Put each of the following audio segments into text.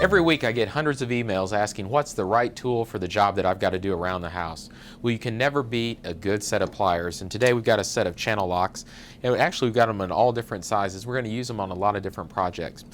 Every week I get hundreds of emails asking what's the right tool for the job that I've got to do around the house. Well, you can never beat a good set of pliers, and today we've got a set of Channellocks, and actually we've got them in all different sizes. We're going to use them on a lot of different projects.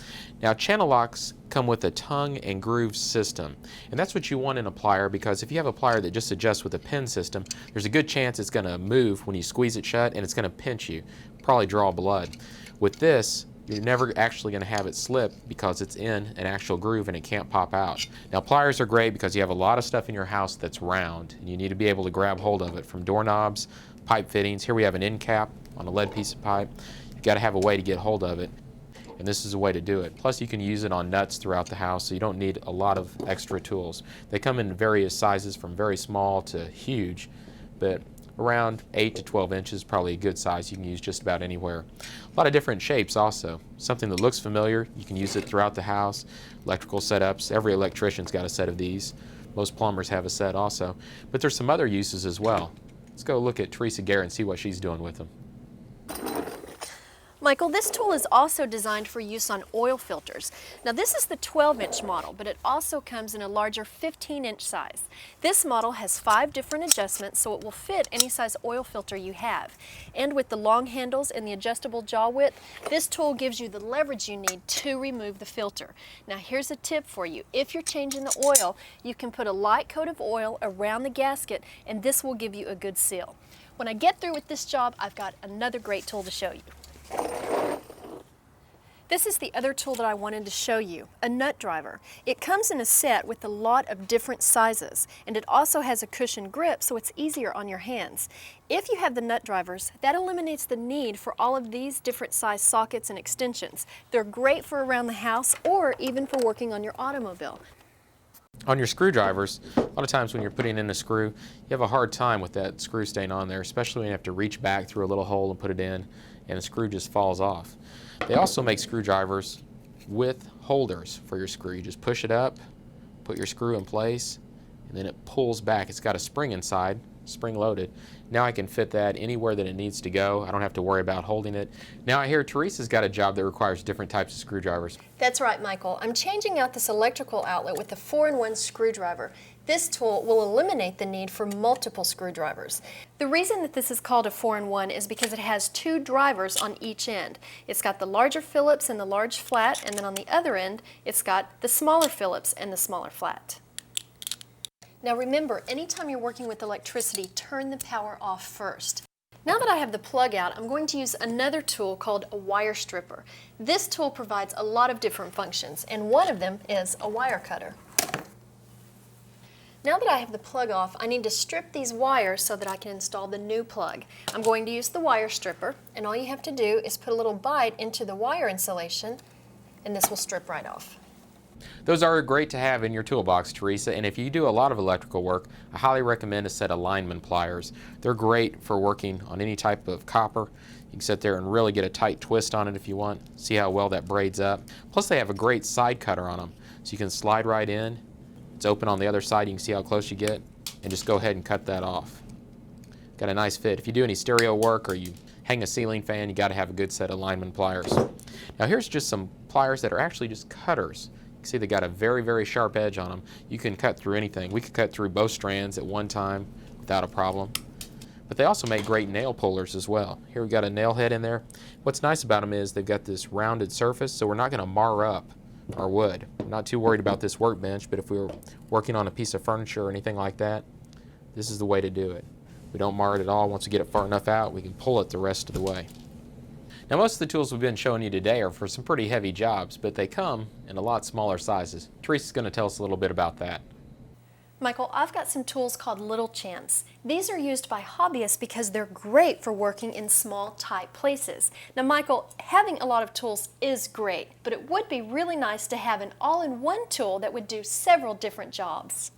Now, Channellocks come with a tongue and groove system, and that's what you want in a plier, because if you have a plier that just adjusts with a pin system, there's a good chance it's going to move when you squeeze it shut, and it's going to pinch you, probably draw blood. With this, you're never actually going to have it slip because it's in an actual groove and it can't pop out. Now, pliers are great because you have a lot of stuff in your house that's round and you need to be able to grab hold of it, from doorknobs, pipe fittings. Here we have an end cap on a lead piece of pipe. You've got to have a way to get hold of it, and this is a way to do it. Plus, you can use it on nuts throughout the house, so you don't need a lot of extra tools. They come in various sizes from very small to huge, but around 8 to 12 inches, probably a good size you can use just about anywhere. A lot of different shapes also. Something that looks familiar, you can use it throughout the house. Electrical setups, every electrician's got a set of these. Most plumbers have a set also. But there's some other uses as well. Let's go look at Teresa Garrett and see what she's doing with them. Michael, this tool is also designed for use on oil filters. Now, this is the 12-inch model, but it also comes in a larger 15-inch size. This model has 5 different adjustments, so it will fit any size oil filter you have. And with the long handles and the adjustable jaw width, this tool gives you the leverage you need to remove the filter. Now, here's a tip for you. If you're changing the oil, you can put a light coat of oil around the gasket, and this will give you a good seal. When I get through with this job, I've got another great tool to show you. This is the other tool that I wanted to show you, a nut driver. It comes in a set with a lot of different sizes, and it also has a cushion grip, so it's easier on your hands. If you have the nut drivers, that eliminates the need for all of these different size sockets and extensions. They're great for around the house or even for working on your automobile. On your screwdrivers, a lot of times when you're putting in a screw, you have a hard time with that screw staying on there, especially when you have to reach back through a little hole and put it in, and the screw just falls off. They also make screwdrivers with holders for your screw. You just push it up, put your screw in place, and then it pulls back. It's got a spring inside, spring loaded. Now I can fit that anywhere that it needs to go. I don't have to worry about holding it. Now I hear Teresa's got a job that requires different types of screwdrivers. That's right, Michael. I'm changing out this electrical outlet with a 4-in-1 screwdriver. This tool will eliminate the need for multiple screwdrivers. The reason that this is called a 4-in-1 is because it has 2 drivers on each end. It's got the larger Phillips and the large flat, and then on the other end, it's got the smaller Phillips and the smaller flat. Now remember, anytime you're working with electricity, turn the power off first. Now that I have the plug out, I'm going to use another tool called a wire stripper. This tool provides a lot of different functions, and one of them is a wire cutter. Now that I have the plug off, I need to strip these wires so that I can install the new plug. I'm going to use the wire stripper, and all you have to do is put a little bite into the wire insulation, and this will strip right off. Those are great to have in your toolbox, Teresa, and if you do a lot of electrical work, I highly recommend a set of Lineman Pliers. They're great for working on any type of copper. You can sit there and really get a tight twist on it if you want. See how well that braids up. Plus they have a great side cutter on them, so you can slide right in. It's open on the other side, you can see how close you get, and just go ahead and cut that off. Got a nice fit. If you do any stereo work or you hang a ceiling fan, you got to have a good set of Lineman Pliers. Now here's just some pliers that are actually just cutters. You can see they got a very, very sharp edge on them. You can cut through anything. We could cut through both strands at one time without a problem. But they also make great nail pullers as well. Here we got a nail head in there. What's nice about them is they've got this rounded surface, so we're not going to mar up our wood. I'm not too worried about this workbench, but if we were working on a piece of furniture or anything like that, this is the way to do it. We don't mar it at all. Once we get it far enough out, we can pull it the rest of the way. Now most of the tools we've been showing you today are for some pretty heavy jobs, but they come in a lot smaller sizes. Teresa's going to tell us a little bit about that. Michael, I've got some tools called Little Champs. These are used by hobbyists because they're great for working in small, tight places. Now, Michael, having a lot of tools is great, but it would be really nice to have an all-in-one tool that would do several different jobs.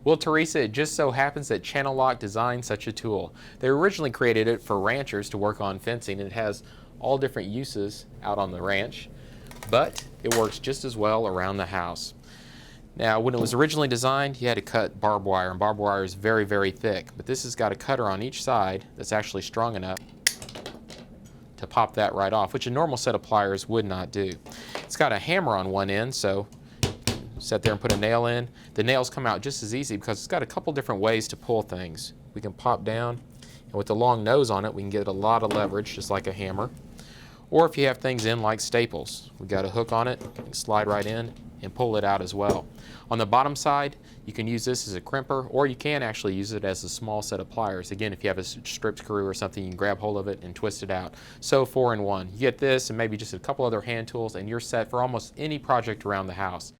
Well, Teresa, it just so happens that Channellock designed such a tool. They originally created it for ranchers to work on fencing, and it has all different uses out on the ranch, but it works just as well around the house. Now, when it was originally designed, you had to cut barbed wire, and barbed wire is very, very thick, but this has got a cutter on each side that's actually strong enough to pop that right off, which a normal set of pliers would not do. It's got a hammer on one end, so sit there and put a nail in. The nails come out just as easy because it's got a couple different ways to pull things. We can pop down, and with the long nose on it, we can get a lot of leverage, just like a hammer. Or if you have things in like staples, we've got a hook on it, you can slide right in and pull it out as well. On the bottom side, you can use this as a crimper, or you can actually use it as a small set of pliers. Again, if you have a strip screw or something, you can grab hold of it and twist it out. So 4-in-1. You get this and maybe just a couple other hand tools, and you're set for almost any project around the house.